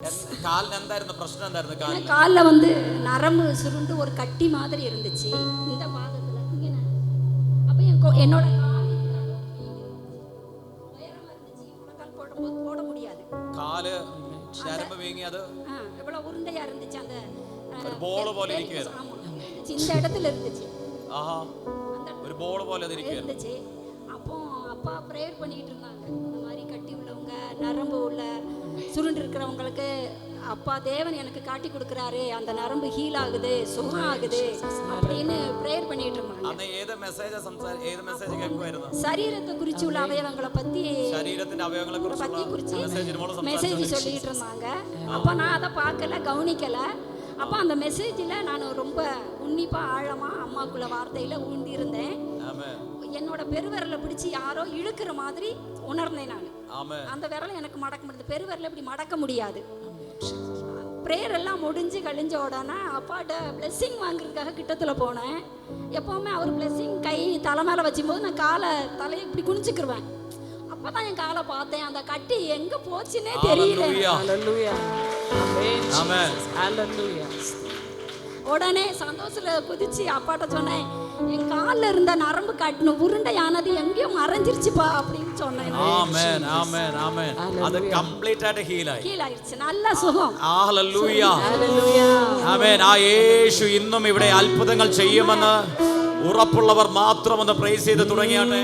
கால்ல എന്തായിരുന്നു പ്രശ്നം എന്തായിരുന്നു കാലിൽ? காலில் வந்து நரம்பு சுருண்டு ஒரு கட்டி மாதிரி இருந்துச்சு இந்த பாகத்தில் இங்கே. அப்போ என்னோட உயரமா இருந்துச்சு, முழங்கால் போடும்போது போட முடியாது. കാല് ശരമ്പ് വീങ്ങി അത് எவ்வளோ உருண்டையா இருந்துச்சு அந்த ഒരു ബോൾ പോലെ ഇരിക്കുകയായിരുന്നു. ஆமா, இந்த இடத்துல இருந்துச்சு, ആഹാ அந்த ഒരു ബോൾ പോലെ അത് ഇരിക്കുകയായിരുന്നു. இருந்துச்சு. அப்போ அப்பா ப்ரேயர் பண்ணிட்டு இருந்தாங்க. இந்த மாதிரி கட்டி உள்ளவங்க, நரம்பு உள்ள சுருண்டு இருக்கிறவங்களுக்கு அப்பா தேவன் எனக்கு காட்டி கொடுக்குறாரு, அந்த நரம்பு ஹீல் ஆகுது, சுகம் ஆகுது அப்படின்னு ப்ரேயர் பண்ணிட்டு இருந்தாங்க. അന്ന് ഏത് മെസ്സേജ് കേൾക്കുമായിരുന്നു? சரீரத்தை குறிச்சு உள்ள அவயவங்களை பத்தி ശരീരത്തിന്റെ അവയവങ്ങളെ குறிச்சு കുറിച്ച് மெசேஜ் சொல்லிட்டு இருந்தாங்க. அப்போ நான் அதை பார்க்கல, கவனிக்கல. அப்போ அந்த மெசேஜில் நான் ரொம்ப உன்னிப்பாக ஆழமாக அம்மாக்குள்ள வார்த்தையில் ஊண்டி இருந்தேன். என்னோட பெருவிரலை பிடிச்சி யாரோ இழுக்கிற மாதிரி உணர்ந்தேன் நான். அந்த விரலை எனக்கு மடக்க முடியாது, பெருவிரலை இப்படி மடக்க முடியாது. ப்ரேயர் எல்லாம் முடிஞ்சு கழிஞ்ச உடனே அப்பாட்ட பிளெஸ்ஸிங் வாங்குறதுக்காக கிட்டத்தில் போனேன். எப்போவுமே அவர் பிளெஸ்ஸிங் கை தலை மேலே வச்சும்போது நான் தலையை இப்படி குனிஞ்சுக்கிருவேன். அப்போ தான் என் காலை பார்த்தேன், அந்த கட்டி எங்கே போச்சுன்னே தெரியல. உடனே சந்தோஷத்தில் குதிச்சு அப்பாட்ட சொன்னேன், என் காலில் இருந்த நரம்பு கட்டணும் உருண்டையானது எங்கேயோ மறைஞ்சிருச்சுப்பா அப்படின்னு சொன்னேன். ஆமென் ஆமென் ஆமென். அது கம்ப்ளீட் ஆയിട്ട് ஹீல் ആയിடுச்சு, നല്ല സുഖം. ഹല്ലേലൂയ ആമേൻ. ആ യേശു ഇന്നും ഇവിടെ അത്ഭുതങ്ങൾ ചെയ്യുമെന്ന് ഉറപ്പുള്ളവർ മാത്രം ഒന്ന് പ്രൈസ് ചെയ്ത് തുടങ്ങിയാട്ടെ.